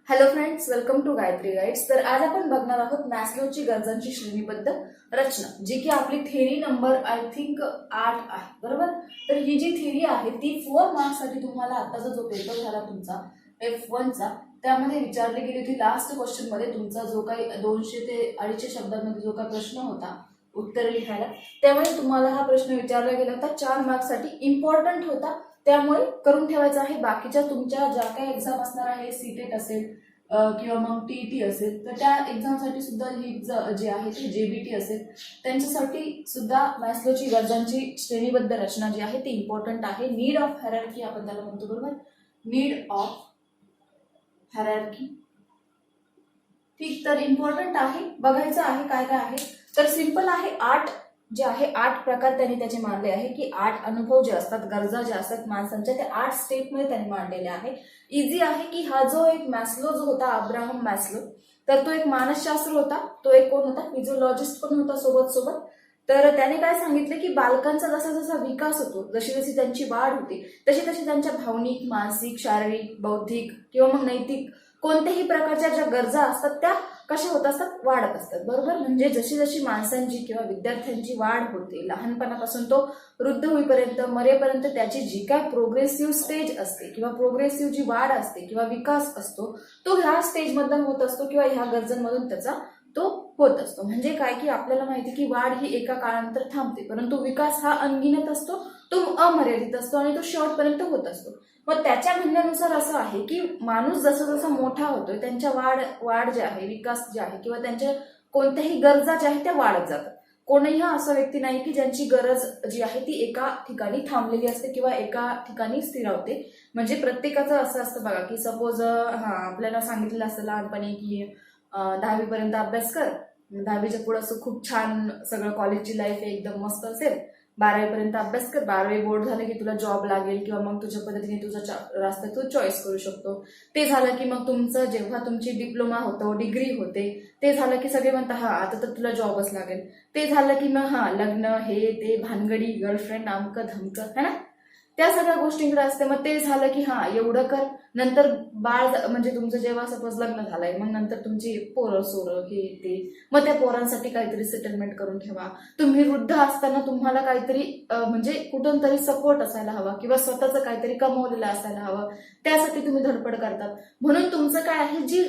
Hello friends, welcome to Gayatri guides. तर आज आपण बघणार आहोत मॅस्लोची गरजांची श्रेणीबद्ध रचना, जी की आपली थेरी नंबर आय थिंक 8 आहे. बरोबर. तर ही जी थेरी आहे ती 4 मार्क्ससाठी तुम्हाला आताचा जो पेपर झाला तुमचा F1 चा, त्यामध्ये विचारली गेली होती. लास्ट क्वेश्चन मध्ये तुमचा जो काही 200 ते 250 शब्दांमध्ये जो काही प्रश्न होता उत्तर लिहायला, त्यामुळे तुम्हाला हा प्रश्न विचारला गेला होता. 4 मार्क्ससाठी इम्पॉर्टंट होता, त्यामुळे करून ठेवायचं आहे. बाकीच्या तुमच्या ज्या काही एक्झाम असणार आहे, सीटेट असेल किंवा मग टीईटी असेल, तर त्या एक्झामसाठी सुद्धा ही जी आहे ती जेबीटी असेल, त्यांच्यासाठी सुद्धा मॅस्लोची गरजांची श्रेणीबद्ध रचना जी आहे ती इम्पॉर्टंट आहे. नीड ऑफ हायरार्की आपण त्याला म्हणतो. बरोबर. Need of hierarchy. ठीक. तर इम्पॉर्टंट आहे, बघायचं आहे काय काय आहे. तर सिंपल आहे. 8 जे आहे 8 प्रकार त्यांनी त्याचे मांडले आहे, की 8 अनुभव जे असतात, गरजा ज्या असतात माणसांच्या, त्या 8 स्टेपमध्ये त्यांनी मांडलेले आहे. इझी आहे की हा जो एक मॅस्लो जो होता, अब्राहम मॅस्लो, तर तो एक मानसशास्त्र होता. तो एक कोण होता, फिजिओलॉजिस्ट पण होता सोबत सोबत. तर त्याने काय सांगितलं की बालकांचा जसा जसा विकास होतो, जशी जशी त्यांची वाढ होते, तशी तशी त्यांच्या भावनिक, मानसिक, शारीरिक, बौद्धिक किंवा मग नैतिक कोणत्याही प्रकारच्या ज्या गरजा असतात त्या कशा होत असतात, वाढत असतात. बरोबर. म्हणजे जशी जशी माणसांची किंवा विद्यार्थ्यांची वाढ होते, लहानपणापासून तो वृद्ध होईपर्यंत, मरेपर्यंत, त्याची जी काय प्रोग्रेसिव्ह स्टेज असते किंवा प्रोग्रेसिव्ह जी वाढ असते किंवा विकास असतो, तो ह्या स्टेजमधून होत असतो किंवा ह्या गरजांमधून त्याचा तो होत असतो. म्हणजे काय की आपल्याला माहिती की वाढ ही एका काळानंतर थांबते, परंतु विकास हा अनगिनत असतो, तो अमर्यादित असतो आणि तो शेवटपर्यंत होत असतो. मग त्याच्या म्हणण्यानुसार असं आहे की माणूस जसा जसा मोठा होतोय, त्यांच्या वाढ जे आहे, विकास जे आहे किंवा त्यांच्या कोणत्याही गरजा ज्या आहेत त्या वाढत जातात. कोणीही असा व्यक्ती नाही की ज्यांची गरज जी आहे ती एका ठिकाणी थांबलेली असते किंवा एका ठिकाणी स्थिरावते. म्हणजे प्रत्येकाचं असं असतं बघा, की सपोज आपल्याला सांगितलेलं असतं लहानपणी की 10वी पर्यंत अभ्यास कर, 10वीच्या पुढे असं खूप छान सगळं कॉलेजची लाईफ एकदम मस्त असेल, 12वी पर्यंत अभ्यास कर, 12वी बोर्ड झालं की तुला जॉब लागेल किंवा मग तुझ्या पद्धतीने तुझा रास्ता तू चॉईस करू शकतो. ते झालं की मग तुमचं जेव्हा तुमची डिप्लोमा होतो, डिग्री होते, ते झालं की सगळे म्हणतात हा आता तर तुला जॉबच लागेल. ते झालं की मग लग्न, हे ते भानगडी, गर्लफ्रेंड, अमकं धमकं, है ना, त्या सगळ्या गोष्टींकडे असते. मग ते झालं की एवढं कर. नंतर बाळ म्हणजे तुमचं जेव्हा सपोज लग्न झालंय, मग नंतर तुमची पोरं सोरं हे ते, मग त्या पोरांसाठी काहीतरी सेटलमेंट करून ठेवा. तुम्ही वृद्ध असताना तुम्हाला काहीतरी म्हणजे कुठून तरी सपोर्ट असायला हवा किंवा स्वतःचं काहीतरी कमवलेलं असायला हवं, त्यासाठी तुम्ही धडपड करतात. म्हणून तुमचं काय आहे, जी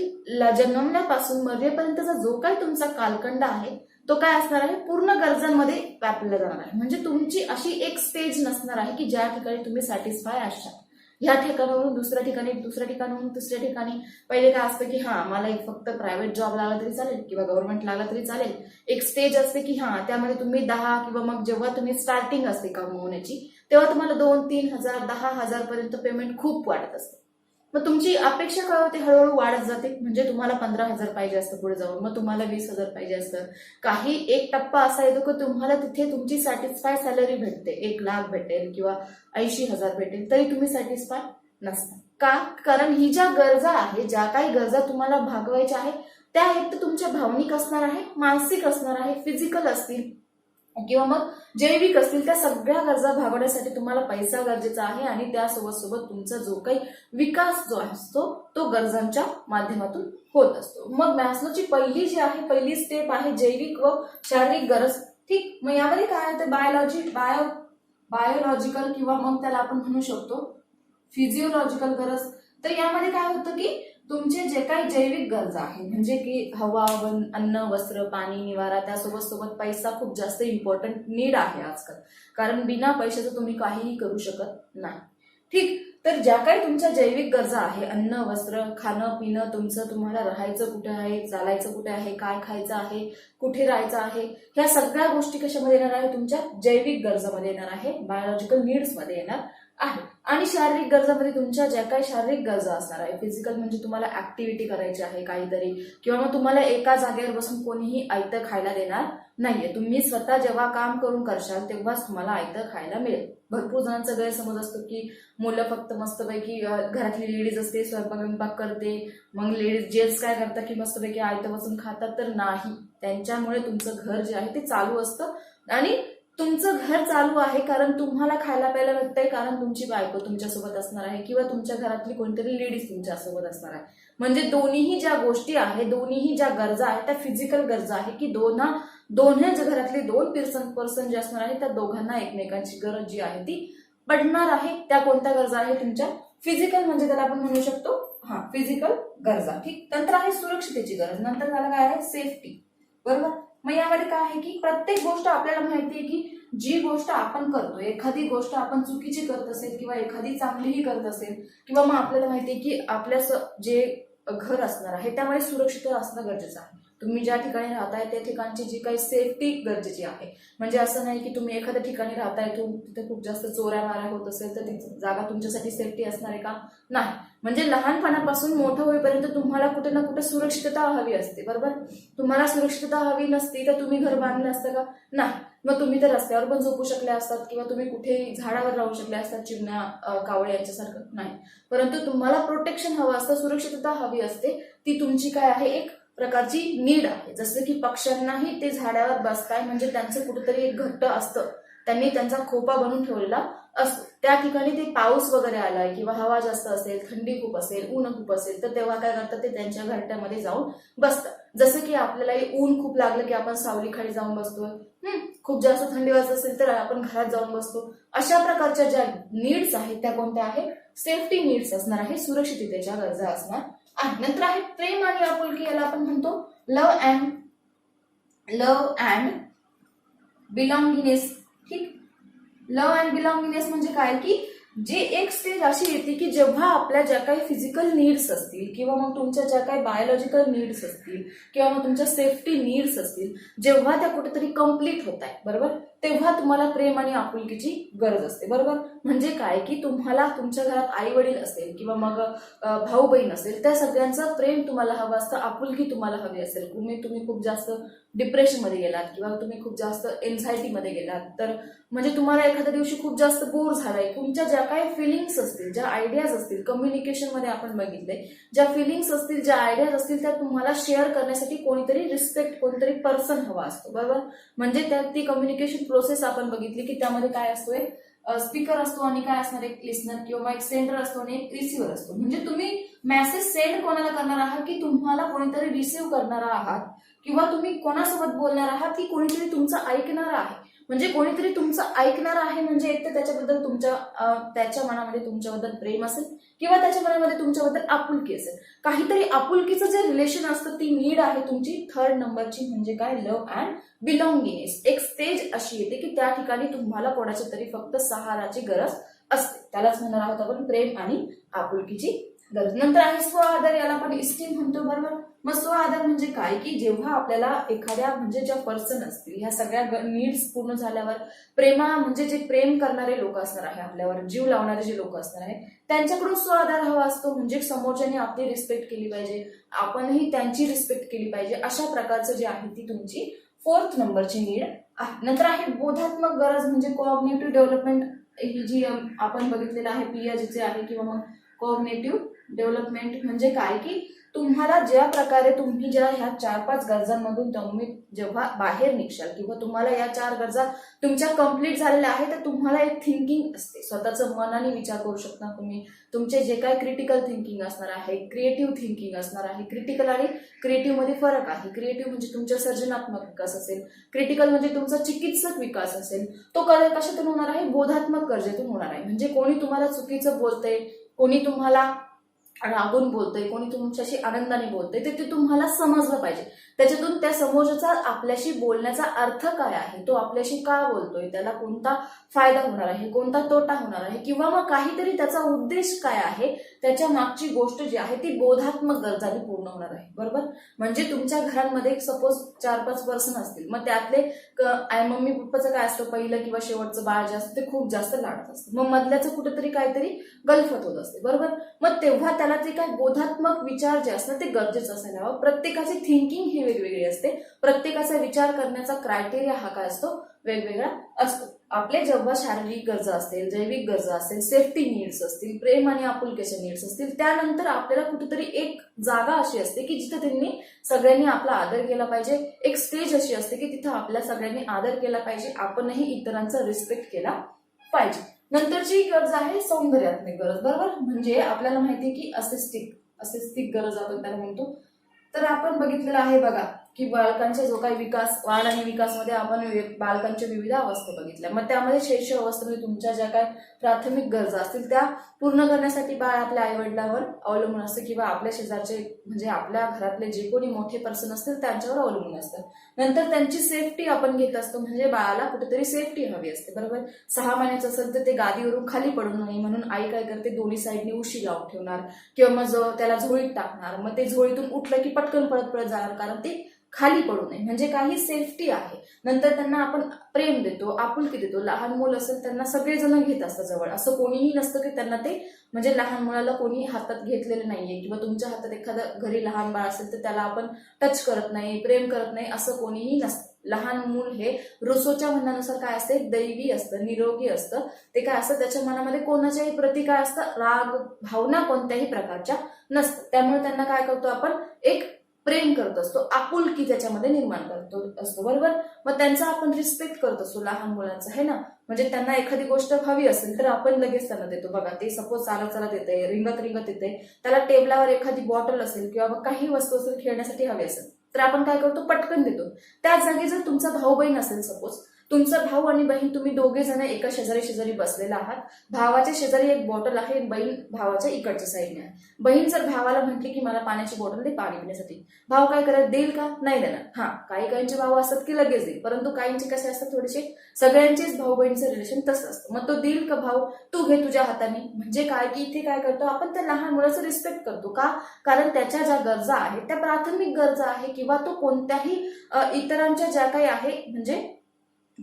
जन्मल्यापासून मरेपर्यंतचा जो काही तुमचा कालखंड आहे तो काय असणार आहे, पूर्ण गरजांमध्ये व्यापला जाणार आहे. म्हणजे तुमची अशी एक स्टेज नसणार आहे की ज्या ठिकाणी तुम्ही सॅटिस्फाय असाल. ह्या ठिकाणावरून दुसऱ्या ठिकाणी, दुसऱ्या ठिकाणावरून तिसऱ्या ठिकाणी. पहिले काय असतं की मला एक फक्त प्रायव्हेट जॉब लागला तरी चालेल किंवा गव्हर्नमेंट लागला तरी चालेल. एक स्टेज असते की त्यामध्ये तुम्ही 10 किंवा मग जेव्हा तुम्ही स्टार्टिंग असते कमवण्याची, तेव्हा तुम्हाला 2-3 हजार, 10,000 पर्यंत पेमेंट खूप वाटत असते. मग तुमची अपेक्षा काय होते, हळूहळू वाढत जाते. म्हणजे तुम्हाला 15,000 पाहिजे असतं पुढे जाऊन, मग तुम्हाला 20,000 पाहिजे असतं. काही एक टप्पा असा येतो की तुम्हाला तिथे तुमची सॅटिस्फाय सॅलरी भेटते, 1,00,000 भेटेल किंवा 80,000 भेटेल, तरी तुम्ही सॅटिस्फाय नसता. का? कारण ही ज्या गरजा आहे, ज्या काही गरजा तुम्हाला भागवायच्या आहे, त्या एक तर तुमच्या भावनिक असणार आहे, मानसिक असणार आहे, फिजिकल असतील किंवा मग जैविक असतील. त्या सगळ्या गरजा भागवण्यासाठी तुम्हाला पैसा गरजेचा आहे आणि त्यासोबत सोबत तुमचा जो काही विकास जो असतो तो गरजांच्या माध्यमातून होत असतो. मग मॅस्लोची पहिली जी आहे, पहिली स्टेप आहे जैविक व शारीरिक गरज. ठीक. मग यामध्ये काय होतं, बायोलॉजिकल किंवा मग त्याला आपण म्हणू शकतो फिजिओलॉजिकल गरज. तर यामध्ये काय होतं की तुमचे जे काही जैविक गरजा आहे, म्हणजे की हवा, अन्न, वस्त्र, पाणी, निवारा, त्यासोबत सोबत पैसा खूप जास्त इम्पॉर्टंट नीड आहे आजकाल. कारण बिना पैशाचं तुम्ही काहीही करू शकत नाही. ठीक. तर ज्या काही तुमच्या जैविक गरजा आहे, अन्न, वस्त्र, खाणं पिणं, तुम्हाला राहायचं कुठे आहे, चालायचं कुठे आहे, काय खायचं आहे, कुठे राहायचं आहे, ह्या सगळ्या गोष्टी कशामध्ये येणार आहे, तुमच्या जैविक गरजामध्ये येणार आहे, बायोलॉजिकल नीड्स मध्ये येणार आहे. आणि शारीरिक गरजामध्ये तुमच्या ज्या काही शारीरिक गरजा असणार आहे, फिजिकल म्हणजे तुम्हाला ऍक्टिव्हिटी करायची आहे काहीतरी, किंवा मग तुम्हाला एका जागेवर बसून कोणीही आयतं खायला देणार नाहीये. तुम्ही स्वतः जेव्हा काम करून करशाल तेव्हाच तुम्हाला आयतं खायला मिळेल. भरपूर जणांचा गैरसमज असतो की मुलं फक्त मस्तपैकी घरातली लेडीज असते, स्वयंपाक करते, मग जेंट्स काय करतात की मस्तपैकी आयतं बसून खातात. तर नाही, त्यांच्यामुळे तुमचं घर जे आहे ते चालू असतं आणि तुमचं घर चालू आहे कारण तुम्हाला खायला प्यायला भेटतंय, कारण तुमची बायको तुमच्यासोबत असणार आहे किंवा तुमच्या घरातली कोणतरी लेडीज तुमच्यासोबत असणार आहे. म्हणजे दोन्हीही ज्या गोष्टी आहेत, दोन्हीही ज्या गरजा आहेत त्या फिजिकल गरजा आहे की दोन्ही घरातले दोन पर्सन जे असणार आहे त्या दोघांना एकमेकांची गरज जी आहे ती पडणार आहे. त्या कोणत्या गरजा आहे तुमच्या फिजिकल, म्हणजे त्याला आपण म्हणू शकतो फिजिकल गरजा. ठीक. नंतर आहे सुरक्षितेची गरज. नंतर त्याला काय आहे सेफ्टी. बरोबर. मग यामध्ये काय आहे की प्रत्येक गोष्ट आपल्याला माहिती आहे की जी गोष्ट आपण करतो, एखादी गोष्ट आपण चुकीची करत असेल किंवा एखादी चांगलीही करत असेल किंवा मग आपल्याला माहिती आहे की आपल्या जे घर असणार आहे त्यामध्ये सुरक्षित असणं गरजेचं आहे. तुम्ही ज्या ठिकाणी राहताय त्या ठिकाणची जी काही सेफ्टी गरजेची आहे. म्हणजे असं नाही की तुम्ही एखाद्या ठिकाणी राहताय, तिथे खूप जास्त चोऱ्या माऱ्या होत असेल तर ती जागा तुमच्यासाठी सेफ्टी असणार आहे का? नाही. म्हणजे लहानपणापासून मोठं होईपर्यंत तुम्हाला कुठे ना कुठे सुरक्षितता हवी असते. बरोबर. तुम्हाला सुरक्षितता हवी नसती तर तुम्ही घर बांधलं असतं का? नाही. मग तुम्ही तर रस्त्यावर पण झोपू शकले असतात किंवा तुम्ही कुठे झाडावर राहू शकले असतात, चिमण्या कावळे यांच्यासारखं. नाही. परंतु तुम्हाला प्रोटेक्शन हवं असतं, सुरक्षितता हवी असते. ती तुमची काय आहे, एक प्रकारची नीड आहे. जसं की पक्ष्यांनाही ते झाडावर बसताय म्हणजे त्यांचं कुठेतरी एक घट्ट असतं, त्यांनी त्यांचा खोपा बनवून ठेवलेला असतो. त्या ठिकाणी ते पाऊस वगैरे आलाय किंवा हवा जास्त असेल, थंडी खूप असेल, ऊन खूप असेल तर तेव्हा काय करतात, ते त्यांच्या घरट्यामध्ये जाऊन बसतात. जसं की आपल्यालाही ऊन खूप लागलं की आपण सावलीखाली जाऊन बसतोय, खूप जास्त थंडी वाजत असेल तर आपण घरात जाऊन बसतो. अशा प्रकारच्या ज्या नीड्स आहेत त्या कोणत्या आहेत, सेफ्टी नीड्स असणार आहे, सुरक्षिततेच्या गरजा असणार आहे. नंतर आहे प्रेम आणि आपुलकी. याला आपण म्हणतो लव अँड बिलॉंगिनेस. ठीक. लव अँड बिलॉंगिनेस म्हणजे काय की जे एक स्टेज अशी येते की जेव्हा आपल्या ज्या काही फिजिकल नीड्स असतील किंवा मग तुमच्या ज्या काही बायोलॉजिकल नीड्स असतील किंवा मग तुमच्या सेफ्टी नीड्स असतील, जेव्हा त्या कुठेतरी कम्प्लीट होत आहे, बरोबर, तेव्हा तुम्हाला प्रेम आणि आपुलकीची गरज असते. बरोबर. म्हणजे काय की तुम्हाला तुमच्या घरात आई वडील असेल किंवा मग भाऊ बहीण असेल, त्या सगळ्यांचं प्रेम तुम्हाला हवं असतं, आपुलकी तुम्हाला हवी असेल. तुम्ही खूप जास्त डिप्रेशनमध्ये गेलात किंवा तुम्ही खूप जास्त एन्झायटीमध्ये गेलात तर म्हणजे तुम्हाला एखाद्या दिवशी खूप जास्त बोर झालाय, तुमच्या ज्या काही फिलिंग्स असतील, ज्या आयडियाज असतील, कम्युनिकेशन मध्ये आपण बघितले, ज्या फिलिंग्स असतील, ज्या आयडियाज असतील त्या तुम्हाला शेअर करण्यासाठी कोणीतरी रिस्पेक्ट, कोणतरी पर्सन हवा असतो. बरोबर. म्हणजे त्यात ती कम्युनिकेशन प्रोसेस आपण बघितली की त्यामध्ये काय असतो, एक स्पीकर असतो आणि काय असणार, एक लिस्नर किंवा एक सेंडर असतो आणि एक रिसिव्हर असतो. म्हणजे तुम्ही मेसेज सेंड कोणाला करणार आहात की तुम्हाला कोणीतरी रिसिव्ह करणारा आहात किंवा तुम्ही कोणासोबत बोलणार आहात की कोणीतरी तुमचं ऐकणार आहे. म्हणजे कोणीतरी तुमचं ऐकणार आहे म्हणजे एक तर त्याच्याबद्दल त्याच्या मनामध्ये तुमच्याबद्दल प्रेम असेल किंवा त्याच्या मनामध्ये तुमच्याबद्दल आपुलकी असेल. काहीतरी आपुलकीचं जे रिलेशन असतं, ती नीड आहे तुमची थर्ड नंबरची. म्हणजे काय, लव अँड बिलॉंगिनेस. एक स्टेज अशी येते की त्या ठिकाणी तुम्हाला कोणाच्या तरी फक्त सहाराची गरज असते. त्यालाच म्हणणार आहोत आपण प्रेम आणि आपुलकीची गरज. नंतर आहे स्व आदर. याला आपण इस्टीम म्हणतो. बरोबर. मग स्व आदर म्हणजे काय की जेव्हा आपल्याला एखाद्या म्हणजे ज्या पर्सन असतील, ह्या सगळ्या नीड्स पूर्ण झाल्यावर म्हणजे जे प्रेम करणारे लोक असणार आहे, आपल्यावर जीव लावणारे जे लोक असणार आहे, त्यांच्याकडून स्व आदर हवा असतो. म्हणजे समोरच्याने आपली रिस्पेक्ट केली पाहिजे, आपणही त्यांची रिस्पेक्ट केली पाहिजे. अशा प्रकारचं जे आहे ती तुमची फोर्थ नंबरची नीड आहे. नंतर आहे बोधात्मक गरज. म्हणजे कॉग्निटिव्ह डेव्हलपमेंट. ही जी आपण बघितलेलं आहे पियाजेचे आहे किंवा मग कॉग्निटिव्ह डेव्हलपमेंट म्हणजे काय की तुम्हाला ज्या प्रकारे तुम्ही ह्या 4-5 गरजांमधून तुम्ही जेव्हा बाहेर निघशाल किंवा तुम्हाला या 4 गरजा तुमच्या कम्प्लीट झालेल्या आहेत तर तुम्हाला एक थिंकिंग असते, स्वतःचं मनाने विचार करू शकता तुम्ही. तुमचे जे काय क्रिटिकल थिंकिंग असणार आहे, क्रिएटिव्ह थिंकिंग असणार आहे. क्रिटिकल आणि क्रिएटिव्ह मध्ये फरक आहे. क्रिएटिव्ह म्हणजे तुमचा सर्जनात्मक विकास असेल, क्रिटिकल म्हणजे तुमचा चिकित्सक विकास असेल. तो कशातून होणार आहे, बोधात्मक गरजेतून होणार आहे. म्हणजे कोणी तुम्हाला चुकीचं बोलतंय, कोणी तुम्हाला रागून बोलतोय, कोणी तुमच्याशी आनंदाने बोलतोय, ते तुम्हाला समजलं पाहिजे. त्याच्यातून त्या समोरचा आपल्याशी बोलण्याचा अर्थ काय आहे, तो आपल्याशी का बोलतोय, त्याला कोणता फायदा होणार आहे, कोणता तोटा होणार आहे किंवा मग काहीतरी त्याचा उद्देश काय आहे, त्याच्या मागची गोष्ट जी आहे ती बोधात्मक गरजाने पूर्ण होणार आहे. बरोबर. म्हणजे तुमच्या घरांमध्ये सपोज 4-5 पर्सन असतील, मग त्यातले मम्मी पप्पाचं काय असतं, पहिलं किंवा शेवटचं बाळ जे असतं ते खूप जास्त लाडत असतं, मग मधल्याचं कुठेतरी काहीतरी गलफत होत असते. बरोबर. मग तेव्हा त्याला ते काय बोधात्मक विचार जे असतात ते गरजेचं असायला हवं. प्रत्येकाची थिंकिंग ही वेगवेगळी असते, प्रत्येकाचा विचार करण्याचा क्रायटेरिया हा काय असतो, वेगवेगळा असतो. आपले जेव्हा शारीरिक गरजा असतील, जैविक गरजा असतील, सेफ्टी नीड्स असतील, प्रेम आणि आपुलकीचे नीड्स असतील, त्यानंतर आपल्याला कुठेतरी एक जागा अशी असते की जिथे त्यांनी सगळ्यांनी आपला आदर केला पाहिजे. एक स्टेज अशी असते की तिथं आपल्या सगळ्यांनी आदर केला पाहिजे, आपणही इतरांचा रिस्पेक्ट केला पाहिजे. नंतरची गरज आहे सौंदर्यात्मक गरज. बरोबर. म्हणजे आपल्याला माहितीये की असिस्टिक असे स्थिक गरज आपण त्याला म्हणतो. तर आपण बघितलेलं आहे बघा की बालकांचा जो काही विकास, वाढ आणि विकासमध्ये आपण बालकांच्या विविध अवस्था बघितल्या. मग त्यामध्ये शैशव अवस्थेमध्ये तुमच्या ज्या काही प्राथमिक गरजा असतील त्या पूर्ण करण्यासाठी बाळ आपल्या आई वडिलांवर अवलंबून असतं किंवा आपल्या शेजारचे म्हणजे आपल्या घरातले जे कोणी मोठे पर्सन असतील त्यांच्यावर अवलंबून असतं. नंतर त्यांची सेफ्टी आपण घेत असतो, म्हणजे बाळाला कुठेतरी सेफ्टी हवी असते, बरोबर. 6 महिन्याचं असेल तर ते गादीवरून खाली पडू नये म्हणून आई काय करते, दोन्ही साईडने उशी लावून ठेवणार किंवा मग त्याला झोळीत टाकणार. मग ते झोळीतून उठलं की पटकन पळत पळत जाणार, कारण ते खाली पडू नये, म्हणजे काही सेफ्टी आहे. नंतर त्यांना आपण प्रेम देतो, आपुलकी देतो. लहान मुल असेल त्यांना सगळेजण घेत असतात जवळ, असं कोणीही नसतं की त्यांना ते म्हणजे लहान मुलाला कोणी हातात घेतलेलं नाहीये किंवा तुमच्या हातात एखादं घरी लहान बाळ असेल तर त्याला आपण टच करत नाही, प्रेम करत नाही, असं कोणीही नसतं. लहान मूल हे रुसोच्या म्हणण्यानुसार काय असते, दैवी असतं, निरोगी असतं. ते काय असतं, त्याच्या मनामध्ये कोणाच्याही प्रति काय असतं, राग भावना कोणत्याही प्रकारच्या नसतं. त्यामुळे त्यांना काय करतो आपण, एक प्रेम करत असतो, आपुलकी त्याच्यामध्ये निर्माण करतो असतो, बरोबर. मग त्यांचा आपण रिस्पेक्ट करत असतो लहान मुलांचा, है ना. म्हणजे त्यांना एखादी गोष्ट हवी असेल तर आपण लगेच त्यांना देतो. बघा, ते सपोज चालत चालत येते, रिंगत रिंगत येते, त्याला टेबलावर एखादी बॉटल असेल किंवा मग काही वस्तू असेल खेळण्यासाठी हवी असेल तर आपण काय करतो, पटकन देतो. त्याच जागी जर तुमचा भाऊ बहीण असेल, सपोज तुमचा भाऊ आणि बहीण तुम्ही दोघे जण एका शेजारी शेजारी बसलेला आहात, भावाच्या शेजारी एक बॉटल आहे, बहीण भावाच्या इकडच्या साईडने आहे. बहीण जर भावाला म्हटली की मला पाण्याची बॉटल दे पाणी पिण्यासाठी, भाव काय करत, देईल का, नाही देणार. हा, काही काहींचे भाऊ असतात की लगेच देईल, परंतु काहींचे कसे असतात थोडेसे, सगळ्यांचेच भाऊ बहिणीचं रिलेशन तसं असतं. मग तो देईल का भाऊ, तू घे तुझ्या हाताने. म्हणजे काय की इथे काय करतो आपण, त्या लहान मुलाचं रिस्पेक्ट करतो का, कारण त्याच्या ज्या गरजा आहेत त्या प्राथमिक गरजा आहे किंवा तो कोणत्याही इतरांच्या ज्या काही आहे म्हणजे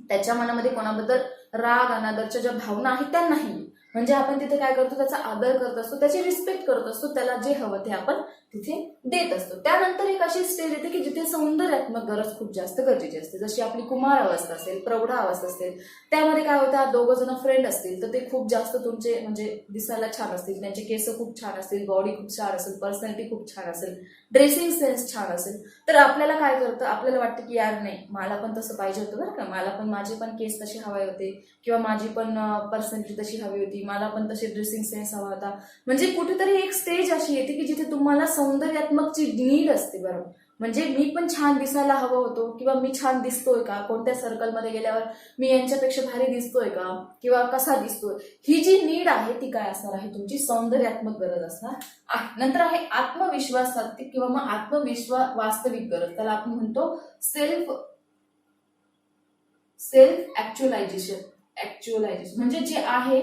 त्याच्या मनामध्ये कोणाबद्दल राग अनादरच्या ज्या भावना आहेत त्या नाही. म्हणजे आपण तिथे काय करतो, त्याचा आदर करत असतो, त्याची रिस्पेक्ट करत असतो, त्याला जे हवं ते आपण तिथे देत असतो. त्यानंतर एक अशी स्टेज येते की जिथे सौंदर्यात्मक गरज खूप जास्त गरजेची असते, जशी आपली कुमार अवस्था असेल, प्रौढा अवस्था असेल. त्यामध्ये काय होतं, दोघं जण फ्रेंड असतील तर ते खूप जास्त तुमचे म्हणजे दिसायला छान असतील, त्यांचे केस खूप छान असतील, बॉडी खूप छान असेल, पर्सनॅलिटी खूप छान असेल, ड्रेसिंग सेन्स छान असेल, तर आपल्याला काय करतं, आपल्याला वाटतं की यार नाही, मला पण तसं पाहिजे होतं बरं का, मला पण माझे पण केस तसे हवे होते किंवा माझी पण पर्सनॅलिटी तशी हवी होती, मला पण तसे ड्रेसिंग सेन्स हवा होता. म्हणजे कुठेतरी एक स्टेज अशी येते की जिथे तुम्हाला सौंदर्यात्मकची नीड असते, बरोबर. म्हणजे मी पण छान दिसायला हवं होतो किंवा मी छान दिसतोय का, कोणत्या सर्कलमध्ये गेल्यावर मी यांच्यापेक्षा भारी दिसतोय का किंवा कसा दिसतोय, ही जी नीड आहे ती काय असणार आहे, तुमची सौंदर्यात्मक गरज असणार आहे. नंतर आहे आत्मविश्वासात्मक किंवा मग आत्मविश्वास वास्तविक गरज, त्याला आपण म्हणतो सेल्फ ऍक्च्युअलायझेशन म्हणजे जे आहे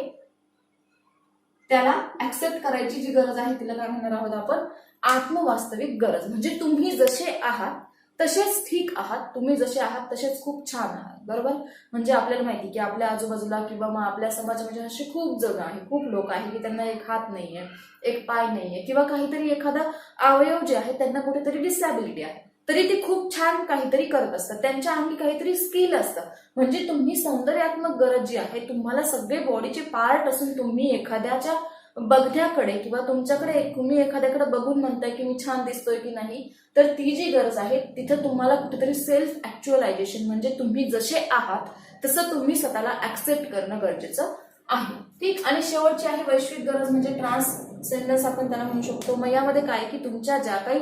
त्याला ऍक्सेप्ट करायची जी गरज आहे तिला काय म्हणणार आहोत आपण, आत्मवास्तविक गरज. म्हणजे तुम्ही जसे आहात तसेच ठीक आहात, तुम्ही जसे आहात तसेच खूप छान आहात, बरोबर. म्हणजे आपल्याला माहिती की आपल्या आजूबाजूला किंवा मग आपल्या समाजामध्ये असे खूप जण आहे, खूप लोक आहे की त्यांना एक हात नाहीये, एक पाय नाहीये किंवा काहीतरी एखादा अवयव जे आहे त्यांना कुठेतरी डिसॅबिलिटी आहे, तरी ते खूप छान काहीतरी करत असतात, त्यांच्या अंगी काहीतरी स्किल असतं. म्हणजे तुम्ही सौंदर्यात्मक गरज जी आहे, तुम्हाला सगळे बॉडीचे पार्ट असून तुम्ही एखाद्याच्या बघण्याकडे किंवा तुमच्याकडे तुम्ही एखाद्याकडे बघून म्हणताय की मी छान दिसतोय की नाही, तर ती जी गरज आहे तिथं तुम्हाला कुठेतरी सेल्फ ऍक्च्युअलायझेशन म्हणजे तुम्ही जसे आहात तसं तुम्ही स्वतःला ऍक्सेप्ट करणं गरजेचं आहे, ठीक. आणि शेवटची आहे वैश्विक गरज म्हणजे ट्रान्ससेंडन्स आपण त्याला म्हणू शकतो. मग यामध्ये काय की तुमच्या ज्या काही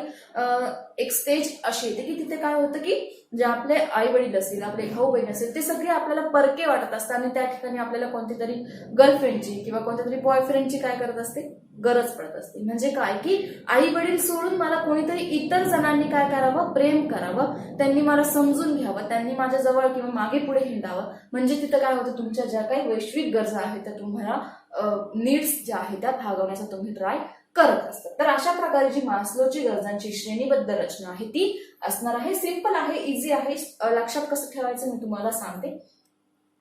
एक स्टेज अशी येते की तिथे काय होतं की जे आपले आई वडील असतील, आपले भाऊ बहीण असेल, ते सगळे आपल्याला परके वाटत असतात आणि त्या ठिकाणी आपल्याला कोणती तरी गर्लफ्रेंडची किंवा कोणत्या तरी बॉयफ्रेंडची काय करत असते, गरज पडत असते. म्हणजे काय की आई वडील सोडून मला कोणीतरी इतर जणांनी काय करावं, प्रेम करावं, त्यांनी मला समजून घ्यावं, त्यांनी माझ्या जवळ किंवा मागे पुढे हिंडावं. म्हणजे तिथं काय होतं, तुमच्या ज्या काही वैश्विक गरजा आहेत त्या तुम्हाला नीड्स ज्या आहेत त्या भागवण्याचा तुम्ही ट्राय करत असतात. तर अशा प्रकारे जी मास्लोची गरजांची श्रेणीबद्ध रचना आहे ती असणार आहे. सिंपल आहे, इझी आहे, लक्षात कसं ठेवायचं मी तुम्हाला सांगते.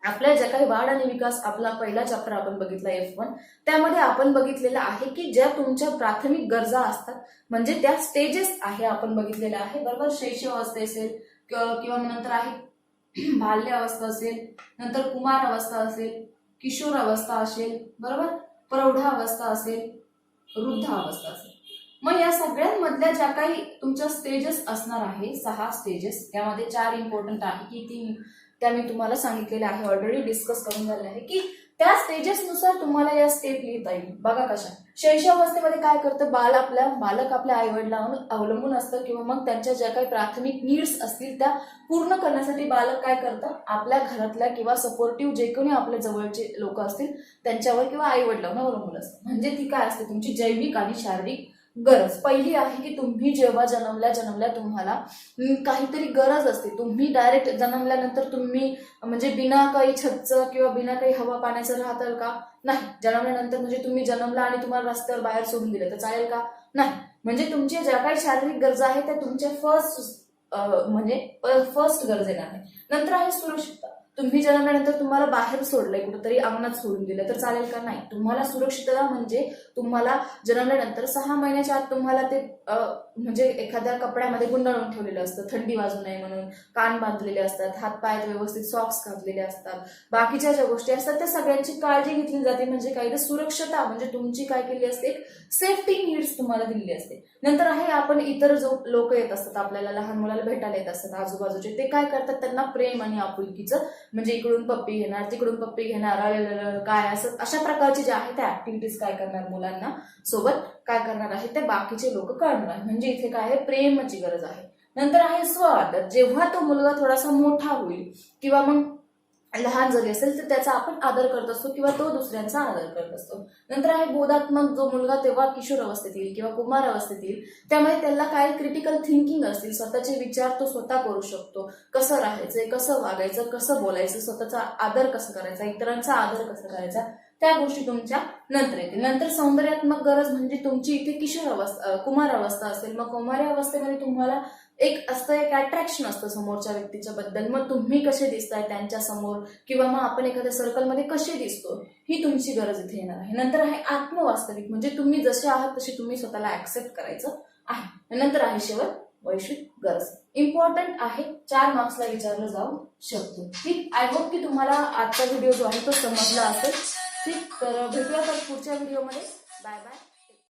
आपल्या ज्या काही वाढ आणि विकास आपला पहिला चॅप्टर आपण बघितला F1, त्यामध्ये आपण बघितलेलं आहे की ज्या तुमच्या प्राथमिक गरजा असतात म्हणजे त्या स्टेजेस आहे आपण बघितलेल्या आहे, बरोबर. शैशव अवस्था असेल किंवा नंतर आहे बाल्य अवस्था असेल, नंतर कुमार अवस्था असेल, किशोर अवस्था असेल, बरोबर, प्रौढा अवस्था असेल, वृद्ध अवस्था असेल. मग या सगळ्यांमधल्या ज्या काही तुमच्या स्टेजेस असणार आहे, 6 स्टेजेस, यामध्ये 4 इम्पॉर्टंट आहे की 3 त्या मी तुम्हाला सांगितलेल्या आहे, ऑलरेडी डिस्कस करून झाले आहे की त्या स्टेजेस नुसार तुम्हाला या स्टेप लिहिता येईल. बघा कशा, शैशवावस्थेमध्ये काय करतं बालक आपल्या आईवडिलांवर अवलंबून असतं किंवा मग त्यांच्या ज्या काही प्राथमिक नीड्स असतील त्या पूर्ण करण्यासाठी बालक काय करतं आपल्या घरातल्या किंवा सपोर्टिव्ह जे कोणी आपल्या जवळचे लोक असतील त्यांच्यावर किंवा आईवडिलांवर अवलंबून असतं. म्हणजे ती काय असते तुमची जैविक आणि शारीरिक गरज. पहिली आहे की तुम्ही जेव्हा जन्मल्या तुम्हाला काहीतरी गरज असते. तुम्ही डायरेक्ट जन्मल्यानंतर तुम्ही म्हणजे बिना काही छतचं किंवा बिना काही हवा पाण्याचं राहताल का? नाही. जन्मल्यानंतर म्हणजे तुम्ही जन्मला आणि तुम्हाला रस्त्यावर बाहेर सोडून दिलं तर चालेल का? नाही. म्हणजे तुमच्या ज्या काही शारीरिक गरजा आहेत त्या तुमच्या फर्स्ट गरज येणार आहे. नंतर आहे सुरक्षितता. तुम्ही जन्मल्यानंतर तुम्हाला बाहेर सोडलंय कुठेतरी अंगणात सोडून दिलं तर चालेल का? नाही. तुम्हाला सुरक्षितता म्हणजे तुम्हाला जन्मल्यानंतर 6 महिन्याच्या आत तुम्हाला ते म्हणजे एखाद्या कपड्यामध्ये गुंडाळून ठेवलेलं असतं थंडी वाजू नये म्हणून. कान बांधलेले असतात, हातपाय व्यवस्थित सॉक्स घातलेले असतात, बाकीच्या ज्या गोष्टी असतात त्या सगळ्यांची काळजी घेतली जाते. म्हणजे काही तर सुरक्षता म्हणजे तुमची काय केली असते सेफ्टी नीड्स तुम्हाला दिलेली असते. नंतर आहे आपण इतर जो लोक येत असतात आपल्याला लहान मुलाला भेटायला येत असतात आजूबाजूचे ते काय करतात त्यांना प्रेम आणि आपुलकीचं म्हणजे इकडून पप्पी घेणार तिकडून पप्पी घेणार काय असं अशा प्रकारचे जे आहे त्या ऍक्टिव्हिटीज काय करणार मुलांना सोबत काय करणार आहे ते बाकीचे लोक करणार आहे. म्हणजे इथे काय आहे प्रेमाची गरज आहे. नंतर आहे स्वागत. जेव्हा तो मुलगा थोडासा मोठा होईल किंवा मग लहान जरी असेल तर त्याचा आपण आदर करत असतो किंवा तो दुसऱ्यांचा आदर करत असतो. नंतर आहे बोधात्मक. जो मुलगा तेव्हा किशोर अवस्थेत येईल किंवा कुमार अवस्थेत येईल त्यामुळे त्याला काय क्रिटिकल थिंकिंग असतील, स्वतःचे विचार तो स्वतः करू शकतो. कसं राहायचंय, कसं वागायचं, कसं बोलायचं, स्वतःचा आदर कसं करायचा, इतरांचा आदर कसं करायचा त्या गोष्टी तुमच्या नंतर येतील. नंतर सौंदर्यात्मक गरज म्हणजे तुमची इथे किशोर अवस्था कुमार अवस्था असेल मग कुमारी अवस्थेमध्ये तुम्हाला एक अट्रॅक्शन असतं समोरच्या व्यक्तीच्या बद्दल. मग तुम्ही कसे दिसताय त्यांच्या समोर किंवा मग आपण एखाद्या सर्कलमध्ये कसे दिसतो ही तुमची गरज इथे येणार आहे. नंतर आहे आत्मवास्तविक म्हणजे तुम्ही जसे आहात तसे तुम्ही स्वतःला ऍक्सेप्ट करायचं आहे. नंतर आहे शेवट वैश्विक गरज. इम्पॉर्टंट आहे 4 मार्क्सला विचारलं जाऊ शकतो. ठीक. आय होप की तुम्हाला आजचा व्हिडिओ जो आहे तो समजला असेल. ठीक. तर भेटूया तर पुढच्या व्हिडिओमध्ये. Bye bye.